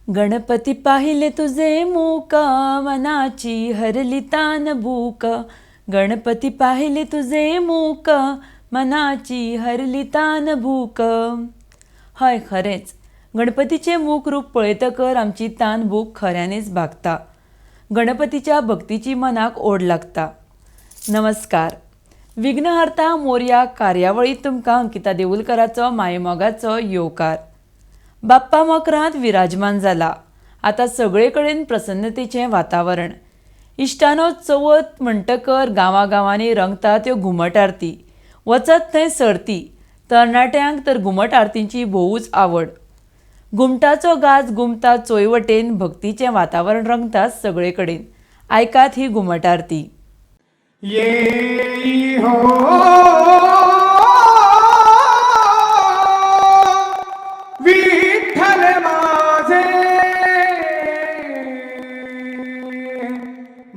गणपती पाहिले तुझे मूक, मनाची हरली तान भूक. गणपती पाहिले तुझे मूक, मनाची हरली तान भूक. हय, खरेंच गणपतीचे मूक रूप पळयतकर आमची तान भूक खऱ्यानेच भागता. गणपतीच्या भक्तीची मनाक ओढ लागता. नमस्कार. विघ्नहर्ता मोरया कार्यावळीत तुमकां अंकिता देऊलकराचो मायमोगाचो येवकार. बाप्पा मकरांत विराजमान जाला. आता सगळे कडेन प्रसन्नतेचें वातावरण. इश्टानो चवथ म्हणटकर गांवांनी रंगता त्यो घुमट आरती. वचत थंय सर्ती. तरणाट्यांक तर घुमट आरतींची भोवूच आवड. घुमटाचो गाज घुमता चोंयवटेन भक्तीचें वातावरण रंगता सगळे कडेन. आयकात ही घुमट आरती. येई हो विठ्ठल माझे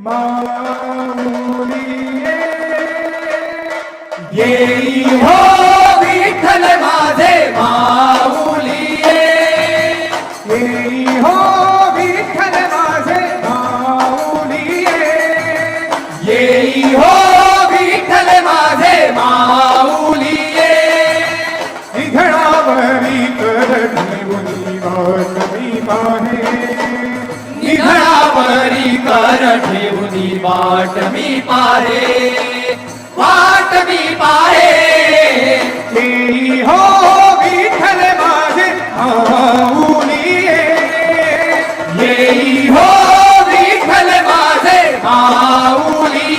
माऊली येई हो विठ्ठल माझे माऊली येई हो विठ्ठल माझे माऊली येई हो विठ्ठल माझे माऊली निघणावरी कर ठेवून वाट मी पाहे निघणावरी कर ठेवून वाट मी पाहे वाट मी पाहे येई हो विठ्ठल माझे माऊली येई हो विठ्ठल माझे माऊली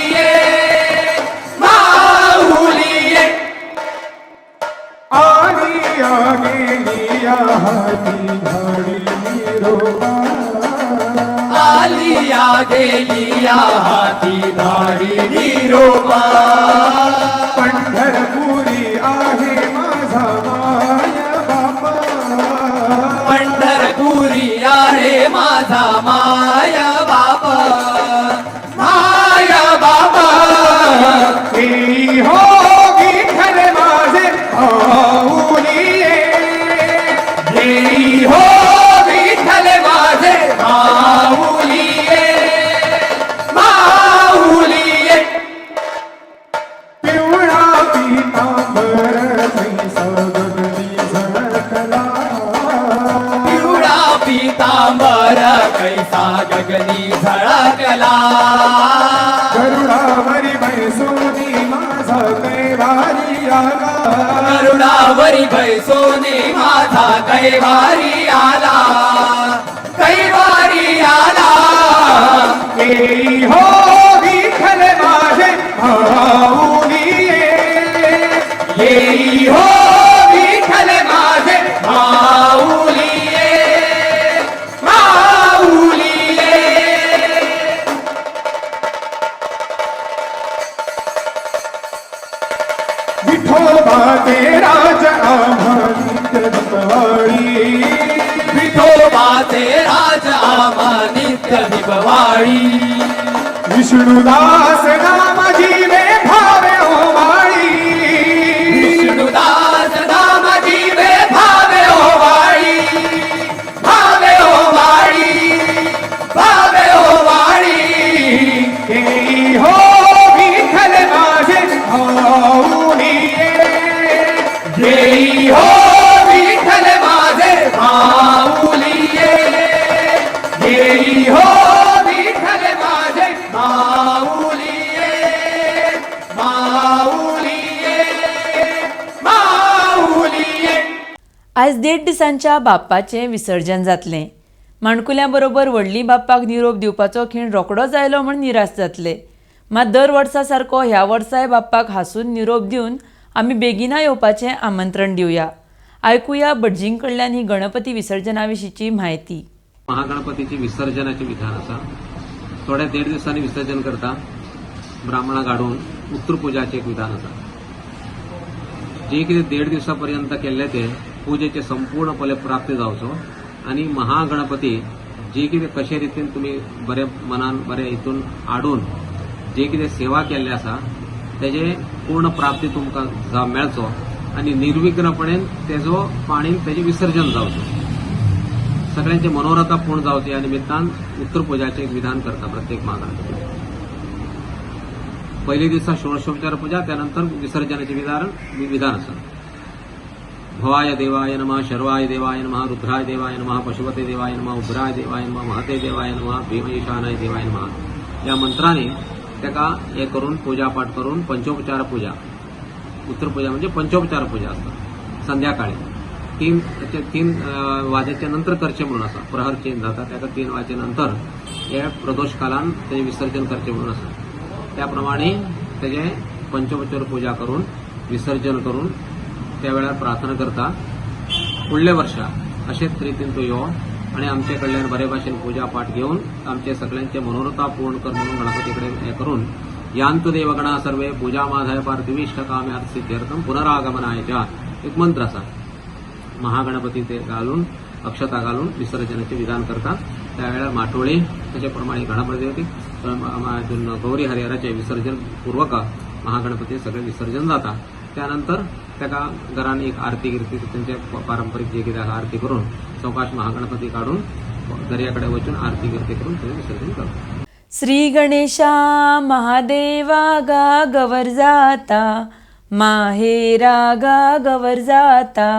आलिया गेलिया हाती धाडी निरोपा पंढरपुरी आहे माझा माया बापा पंढरपुरी आहे माझा माया बापा माया बापा येई हो विठ्ठल माझे माऊली येई हो विठ्ठल माझे माऊली माऊली पिवळा पीतांबर कैसा गगनी झळकला पिवळा पीतांबर कैसा गगनी झळकला गरुडावरी बैसोनी माझा कैवारी आला गरुडावरी बैसोनी माझा कैवारी आला कैवारी आला येई हो विठ्ठल माझे माऊली येई हो विठ्ठल माझे माऊली माऊली विठोबा ते राज आम्हा नित्य दीपवाळी विठोबा ते राज आम्हा नित्य दीपवाळी विष्णुदास नाम जीवे भावे ओ वाळी विष्णुदास नाम जीवे भावे ओ वाळी भावे ओ वाळी भावे ओ वाळी येई हो विठ्ठल माझे माऊली येई हो विठ्ठल माझे माऊली येई हो विठ्ठल माझे माऊली माऊली माऊली. आयज 1.5 दिसांच्या बाप्पाचें विसर्जन जातलें. माणकुल्यां बरोबर व्हडली बाप्पाक निरोप दिवपाचो खीण रोखडोच आयलो म्हूण निराश जातले. मात दर वर्सा सारको ह्या वर्साय बाप्पाक हांसून निरोप दिवन आमी बेगिना येवपाचें आमंत्रण दिवया. आयकुया भटजीं कडल्यान ही गणपती विसर्जना विशींची म्हायती. महागणपतीची विसर्जनाचे विधान आसा. थोड्या 1.5 दिसांनी विसर्जन करता. ब्राह्मणां काडून उत्तरपुजाचें एक विधान आसा. जे कितें 1.5 दिसांपर्यंत केल्ले ते पुजेचे संपूर्ण फल प्राप्त जावचो आनी महागणपती जे कितें कशे रितीन तुमी बरे मनान बरे हितून हाडून जे कितें सेवा केल्ले आसा तेजे पूर्ण प्राप्ती तुमकां मेळचो आनी निर्विघ्नपणेन तेजो पाणीन तेजें विसर्जन जावचें. सगळ्यांचे मनोरथा पूर्ण जावचे या निमित्तान उत्तर पूजाचे एक विधान करता प्रत्येक महागणपती. पहिल्या दिवसा षोडशोपचार पूजा, त्यानंतर विसर्जनाचे विधान असं. भवाय देवाय नमः, शर्वाय देवाय नमः, रुद्राय देवाय नमः, पशुपते देवाय नमः, उग्राय देवाय नमः, महते देवाय नमः, भीमईशानाय देवाय नमः या मंत्राने त्याका हे करून पूजापाठ करून पंचोपचार पूजा, उत्तर पूजा म्हणजे पंचोपचार पूजा असतात. संध्याकाळी तीन वाजेच्या नंतर करचे म्हणून असा प्रहर चेंज जाता, त्याका 3 वाजेनंतर हे प्रदोष कालान त्याचे विसर्जन करचे म्हणून असं. त्याप्रमाणे त्याचे पंचोपचार पूजा करून विसर्जन करून त्यावेळेला प्रार्थना करता फुडल्या वर्षा अशेच रितीन तो यो आणि आमचे कडल्यान बरे भाशेन पूजा पाठ घेऊन आमचे सगळ्यांचे मनोरथा पूर्ण कर म्हणून गणपतीकडे हे करून यांतु देवगणा सर्वे पूजा माधाय पार्थिवी इष्टकाम्या सिद्ध्यर्थम पुनरागमनायच्या एक मंत्र असा. महागणपती ते घालून अक्षता घालून विसर्जनाचे विधान करतात. त्यावेळेला माटोळे त्याच्याप्रमाणे गणपती होते अजून गौरी हरिहराचे विसर्जन पूर्वक महागणपती सगळे विसर्जन जातात. त्यानंतर त्याका घरान एक आरती गिरती त्यांचे पारंपरिक जे किती आरती करून चौकाश महागणपती काढून दर्याकडे वचून आरती गिरती करून ते विसर्जन करतात. श्री गणेशा महादेवा गा गवर जाता, माहेरा गा गवर जाता,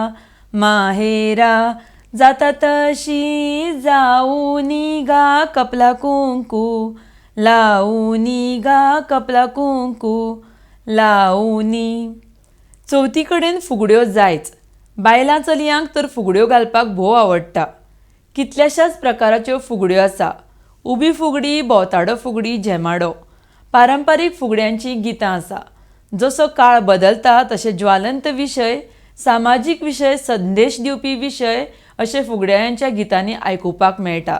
माहेरा जाता तशी जाऊनी गा कपला कुंकू, लावूनी गा कपला कुंकू लावूनी. चवथीकडेन फुगड्यो जायच. बायलां चलयांक तर फुगड्यो घालपाक भोव आवडटा. कितल्याशाच प्रकाराच्यो फुगड्यो आसा. उबी फुगडी, भोवताडो फुगडी, झेमाडो. पारंपारीक फुगड्यांची गितां आसा. जसो काळ बदलता तशे ज्वालंत विशय, सामाजीक विशय, संदेश दिवपी विशय अशे फुगड्यांच्या गितांनी आयकुपाक मेळटा.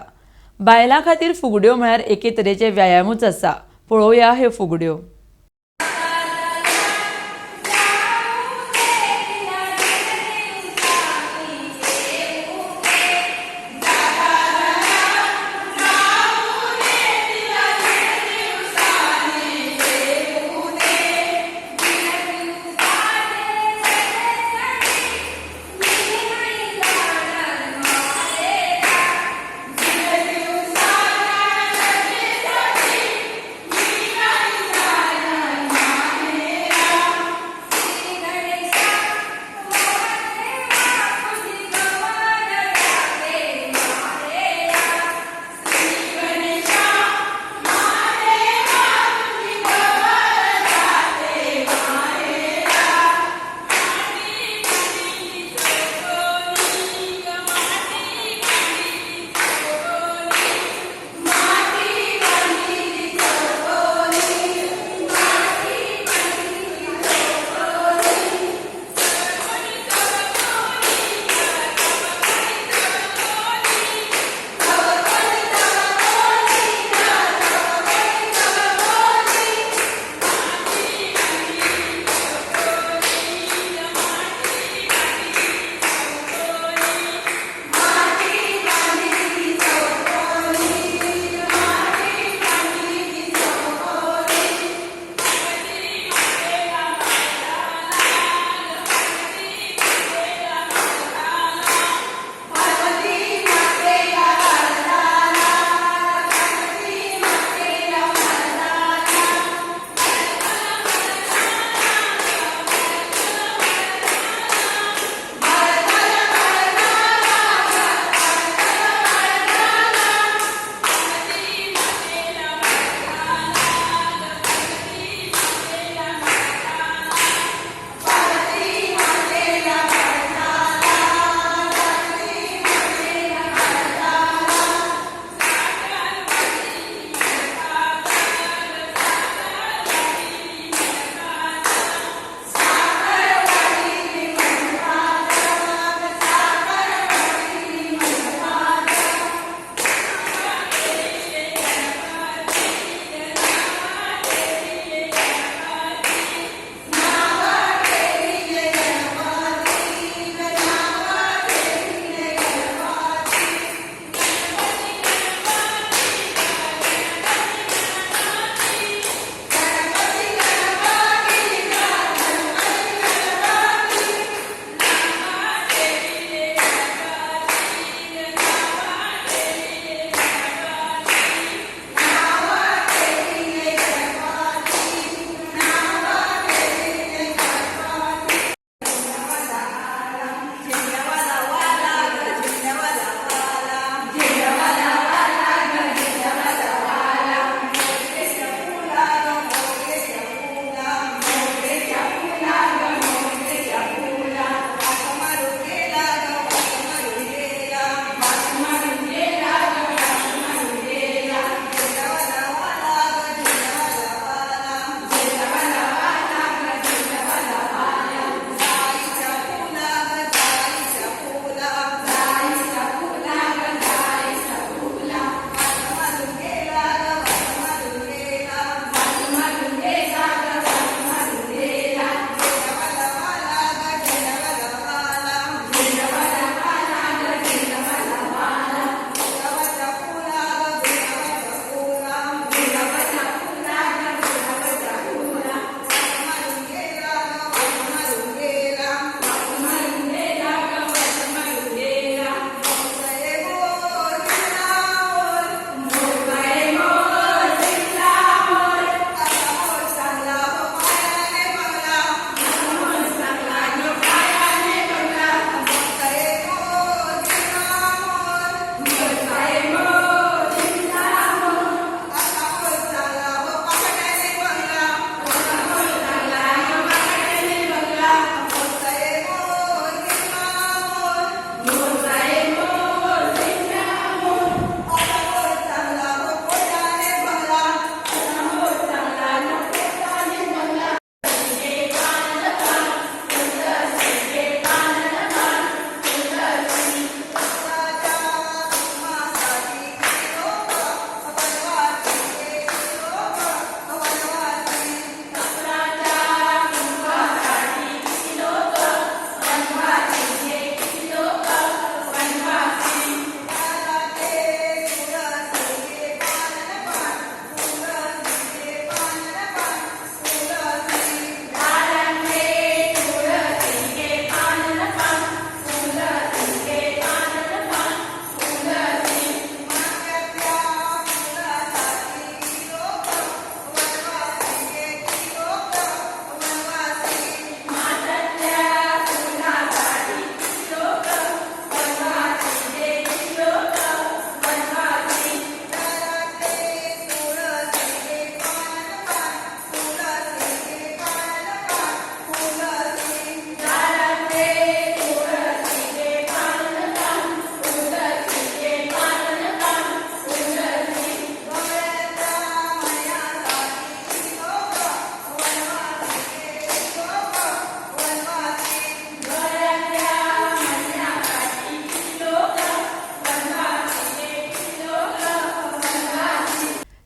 बायलां खातीर फुगड्यो म्हळ्यार एके तरेचे व्यायामूच आसा. पळोवया ह्यो फुगड्यो.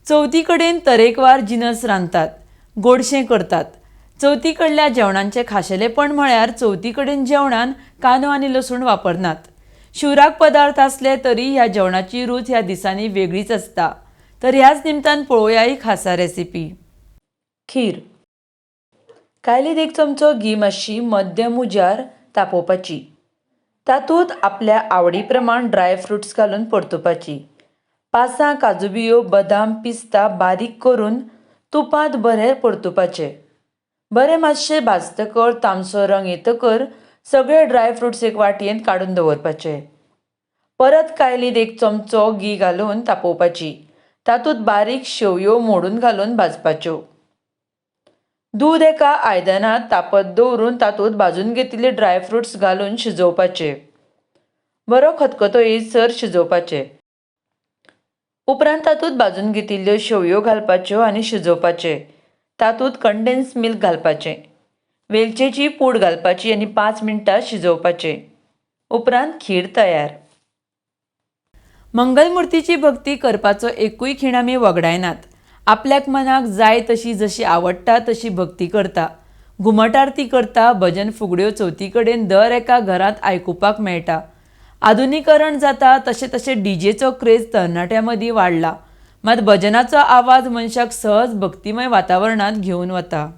चवथीकडेन तरेकवार जिनस रांदतात, गोडशें करतात. चवथीकडल्या जेवणांचें खाशेलेपण म्हळ्यार चवथीकडेन जेवणान कांदो आनी लसूण वापरनात. शिवराक पदार्थ असले तरी ह्या जेवणाची रूच ह्या दिसांनी वेगळीच आसता. तर ह्याच निमतान पळोवया ही खासा रेसिपी. खीर. कायलीत 1 चमचो घी मातशी मध्यम उज्यार तापोवपाची. तातूंत आपल्या आवडी प्रमाण ड्रायफ्रुट्स घालून परतुवपाची. 5 काजू बियो, बदाम, पिस्ता बारीक करून तुपांत बरें परतुवपाचे. बरें मातशें भाजतकर तामसो रंग येतकर सगळे ड्रायफ्रुट्स एक वाटयेंत काडून दवरपाचे. परत कायलीत 1 चमचो घी घालून तापोवपाची. तातूंत बारीक शेवयो मोडून घालून भाजपाच्यो. दूद एका आयदनांत तापत दवरून तातूंत भाजून घेतिल्ले ड्रायफ्रुट्स घालून शिजोवपाचे. बरो खतखतो येयसर शिजोवपाचे. उपरांत तातूंत भाजून घेतिल्ल्यो शेवयो घालपाच्यो आनी शिजोवपाचे. तातूंत कंडेन्स मिल्क घालपाचें. वेलचेची पूड घालपाची आनी 5 मिनटां शिजोवपाचे. उपरांत खीर तयार. मंगलमुर्तीची भक्ती करपाचो एकूय खीण आमी वगडायनात. आपल्याक मनाक जाय तशी जशी आवडटा तशी भक्ती करता. घुमट आरती करता, भजन फुगड्यो चवथीकडेन दर एका घरांत आयकुपाक मेळटा. आधुनीकरण जाता तशें तशें डीजेचो क्रेज तरणाट्यां मदीं वाडला. मात भजनाचो आवाज मनशाक सहज भक्तिमय वातावरणांत घेवन वता.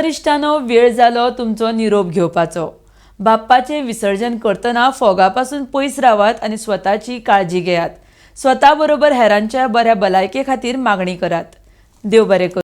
तर इश्टानो वेळ जालो तुमचो निरोप घेवपाचो. बाप्पाचें विसर्जन करतना फोगा पासून पयस रावात आनी स्वताची काळजी घेयात. स्वता बरोबर हेरांच्या बऱ्या भलायके खातीर मागणी करात. देव बरें करूं.